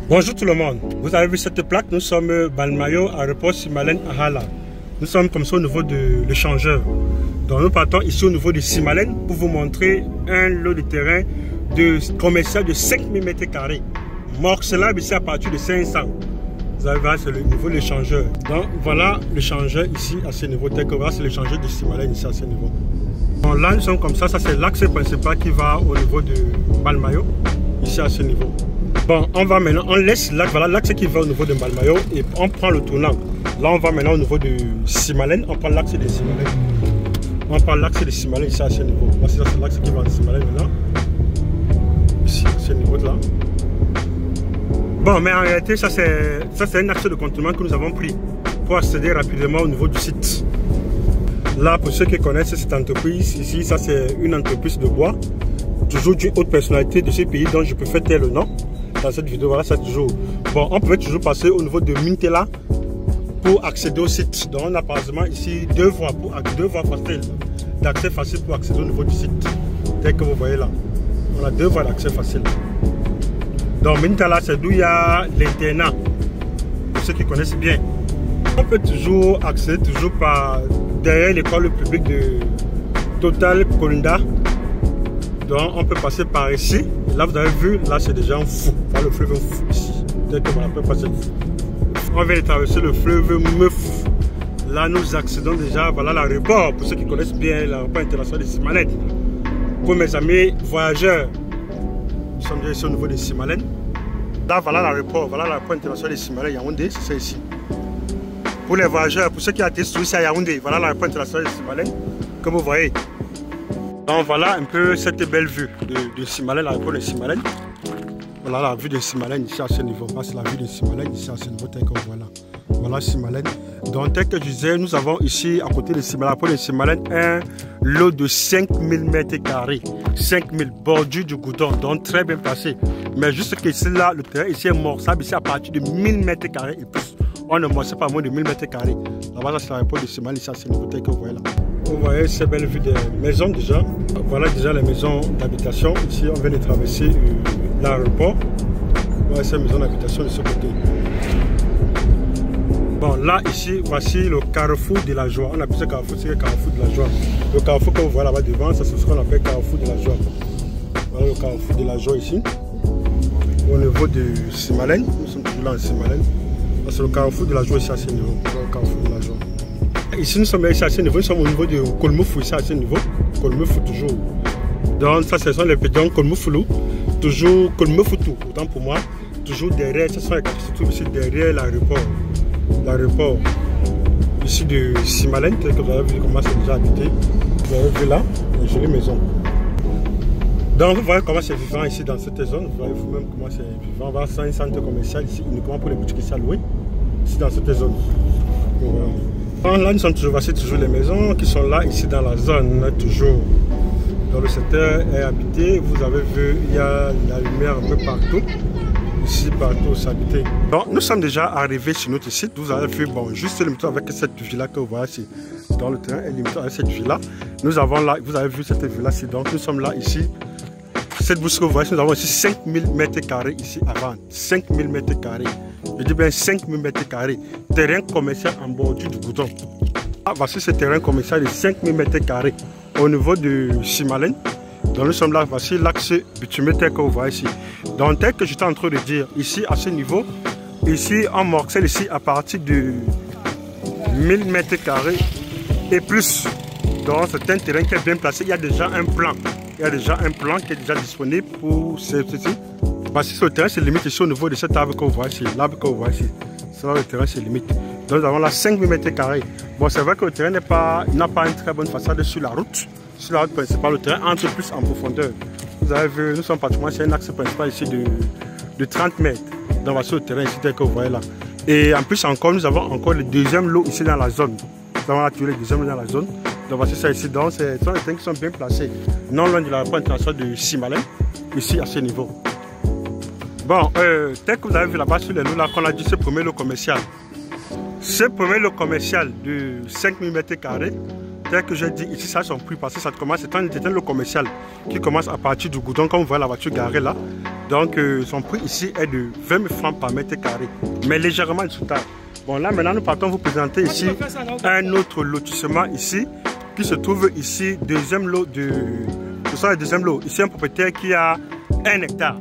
Bonjour tout le monde, vous avez vu cette plaque, nous sommes Balmayo, aéroport Simalène à Hala. Nous sommes comme ça au niveau de l'échangeur. Donc nous partons ici au niveau de Simalène pour vous montrer un lot de terrain commercial de 5000 m². Morcelable ici à partir de 500. Vous allez voir, c'est le niveau de l'échangeur. Donc voilà l'échangeur ici à ce niveau. Tel que voilà, c'est l'échangeur de Simalène ici à ce niveau. Donc là nous sommes comme ça c'est l'axe principal qui va au niveau de Balmayo, ici à ce niveau. Bon, on va maintenant, on laisse l'axe, voilà l'axe qui va au niveau de Balmayo et on prend le tournant. Là, on va maintenant au niveau de Simalène, on prend l'axe de Simalène. On prend l'axe de Simalène ici à ce niveau. Voici c'est l'axe qui va de Simalène maintenant. Ici, à ce niveau-là. Bon, mais en réalité, ça c'est un axe de contournement que nous avons pris pour accéder rapidement au niveau du site. Là, pour ceux qui connaissent cette entreprise, ici, ça c'est une entreprise de bois. Toujours d'une haute personnalité de ce pays dont je peux faire taire le nom. Dans cette vidéo, voilà, c'est toujours. Bon, on pouvait toujours passer au niveau de Mintela pour accéder au site. Donc, on a par exemple ici deux voies faciles d'accès facile pour accéder au niveau du site. Tel que vous voyez là. On a deux voies d'accès facile. Donc, Mintela, c'est d'où il y a l'internat. Pour ceux qui connaissent bien. On peut toujours accéder toujours par derrière l'école publique de Total Kolinda. Donc on peut passer par ici. Là vous avez vu, là c'est déjà un fou. Voilà le fleuve Fou ici. On peut passer. On vient de traverser le fleuve Meuf. Là nous accédons déjà, voilà l'aéroport. Pour ceux qui connaissent bien l'aéroport international de Simalène. Pour mes amis voyageurs, nous sommes déjà ici au niveau de Simalène. Là voilà l'aéroport international de Simalène, Yaoundé, c'est ça ici. Pour les voyageurs, pour ceux qui attestent ici à Yaoundé, voilà l'aéroport international de Simalène, comme vous voyez. Donc voilà un peu cette belle vue de Simalène, l'aéroport de Simalène. Voilà la vue de Simalène ici à ce niveau. Là c'est la vue de Simalène ici à ce niveau tel que voilà. Voilà Simalène. Donc tel que je disais, nous avons ici à côté de Simalène, l'aéroport de Simalène, un lot de 5000 m². 5000 bordure du goudron, donc très bien placé. Mais juste que ici là, le terrain ici est morçable ici à partir de 1000 m² et plus. On ne morce pas moins de 1000 m². Là-bas c'est l'aéroport de Simalène ici à ce niveau tel que vous voyez là. Vous voyez ces belles vues des maisons déjà. Voilà déjà les maisons d'habitation. Ici on vient de traverser l'aéroport. Voilà ces maisons d'habitation de ce côté. Bon là ici voici le carrefour de la joie. On appelle ce carrefour, c'est le carrefour de la joie. Le carrefour que vous voyez là-bas devant, c'est ce qu'on appelle carrefour de la joie. Voilà le carrefour de la joie ici. Au niveau de Simalène, nous sommes toujours là en Simalène. C'est le carrefour de la joie ici à ce niveau. Le carrefour de la joie. Ici nous sommes ici à ce niveau, nous sommes au niveau de Kolmoufou ici à ce niveau. Kolmoufou toujours. Donc ça ce sont les petits Kolmoufou. Toujours Kolmoufou tout, autant pour moi. Toujours derrière, ce sont les capitales ici derrière l'aéroport. L'aéroport ici de Simalène, tel que vous avez vu comment c'est déjà habité. Vous avez vu là, une jolie maison. Donc vous voyez comment c'est vivant ici dans cette zone. Vous voyez vous-même comment c'est vivant. On va avoir un centre commercial ici uniquement pour les boutiques ici à louer. Ici dans cette zone. Voilà. Là nous sommes toujours, voici toujours les maisons qui sont là ici dans la zone, toujours dans le secteur est habité. Vous avez vu, il y a la lumière un peu partout, ici partout c'est habité. Donc nous sommes déjà arrivés sur notre site. Vous avez vu, bon, juste limité avec cette villa que vous voyez ici dans le terrain est limité avec cette villa. Nous avons là, vous avez vu cette villa ci, donc nous sommes là ici. Cette bourse que vous voyez, nous avons ici 5000 m² ici à vendre. 5000 m². Je dis bien 5000 m². Terrain commercial en bordure du goudron. Ah, voici ce terrain commercial de 5000 m² au niveau de Simalène. Donc nous sommes là, voici l'axe bitumé tel que vous voyez ici. Donc tel que j'étais en train de dire, ici à ce niveau, ici en morcelle ici à partir de 1000 m² et plus. Donc c'est un terrain qui est bien placé, il y a déjà un plan. Il y a déjà un plan qui est déjà disponible pour ceci. Voici ce terrain se limite ici au niveau de cet arbre que vous voyez ici. L'arbre que vous voyez ici. C'est là le terrain se limite. Donc nous avons là 5000 m². Bon, c'est vrai que le terrain n'a pas une très bonne façade sur la route. Sur la route principale, le terrain entre plus en profondeur. Vous avez vu, nous sommes pratiquement sur un axe principal ici de 30 mètres. Donc voici le terrain ici tel que vous voyez là. Et en plus encore, nous avons encore le deuxième lot ici dans la zone. Nous avons actuellement le deuxième lot dans la zone. Donc voici ça ici. Donc ce sont les terrains qui sont bien placés. Non loin de l'aéroport international de Simalène. Ici à ce niveau. Bon, tel que vous avez vu là-bas sur les lots là qu'on a dit ce premier lot commercial. Ce premier lot commercial de 5000 m², tel que j'ai dit ici, ça a son prix parce que ça commence, c'est un lot commercial qui commence à partir du goudron, comme vous voyez la voiture garée là. Donc son prix ici est de 20 000 francs par mètre carré, mais légèrement discutable. Bon, là maintenant nous partons vous présenter ici un autre lotissement ici qui se trouve ici, deuxième lot de... Ce sont les deuxième lot. Ici un propriétaire qui a 1 hectare.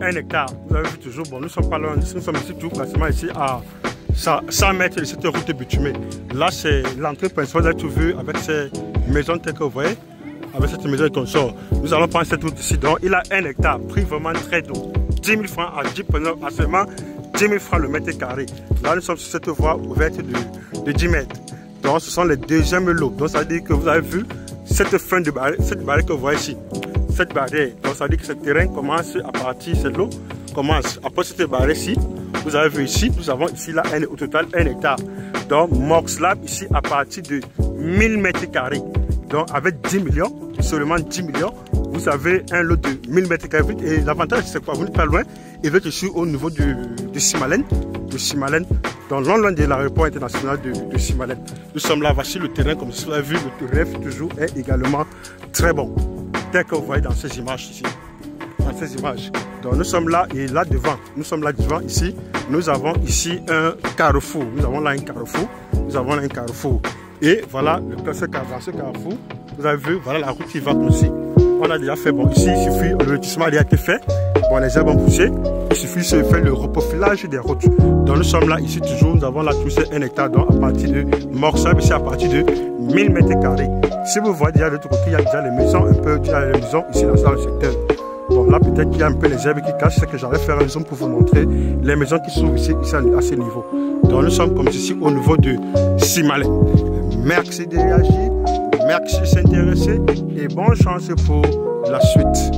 1 hectare. Vous avez vu toujours, bon, nous sommes pas loin, nous sommes ici tout facilement ici à 100 mètres de cette route bitumée. Là c'est l'entrée principale, vous avez tout vu avec ces maisons telles que vous voyez. Avec cette maison et consort. Nous allons prendre cette route ici. Donc il a 1 hectare, prix vraiment très doux. 10 000 francs à seulement 10 000 francs le mètre carré. Là nous sommes sur cette voie ouverte de 10 mètres. Donc ce sont les deuxièmes lots. Donc ça veut dire que vous avez vu cette fin de barrière, cette barrière que vous voyez ici. Cette barrière. Donc ça veut dire que ce terrain commence à partir, cette lot commence après cette barrière ici. Vous avez vu ici, nous avons ici là au total 1 hectare. Donc Moxlab ici à partir de 1000 mètres carrés. Donc avec 10 millions, seulement 10 millions, vous avez un lot de 1000 mètres carrés. Et l'avantage c'est quoi? Vous n'êtes pas loin, et vous êtes ici au niveau de Simalène. Donc non loin de l'aéroport international de Simalène. Nous sommes là, voici le terrain, comme vous l'avez vu, le terrain toujours est également très bon. Tel que vous voyez dans ces images ici. Dans ces images. Donc nous sommes là et là devant, ici, nous avons ici un carrefour. Nous avons là un carrefour. Et voilà, dans ce carrefour, vous avez vu, voilà la route qui va aussi. On a déjà fait, bon, ici, il suffit, le lotissement a été fait. Bon, les herbes ont poussé. Il suffit de faire le reprofilage des routes. Donc, nous sommes là, ici, toujours, nous avons là touché 1 hectare, donc à partir de Moxlab, ici, à partir de 1000 mètres carrés. Si vous voyez déjà de l'autre côté, il y a déjà les maisons, un peu, il y a les maisons ici, dans le secteur. Bon, là, peut-être qu'il y a un peu les herbes qui cachent, c'est que j'allais faire un zoom pour vous montrer les maisons qui sont ici à ce niveau. Donc, nous sommes comme ici, au niveau de Simalène. Merci de réagir, merci de s'intéresser et bonne chance pour la suite.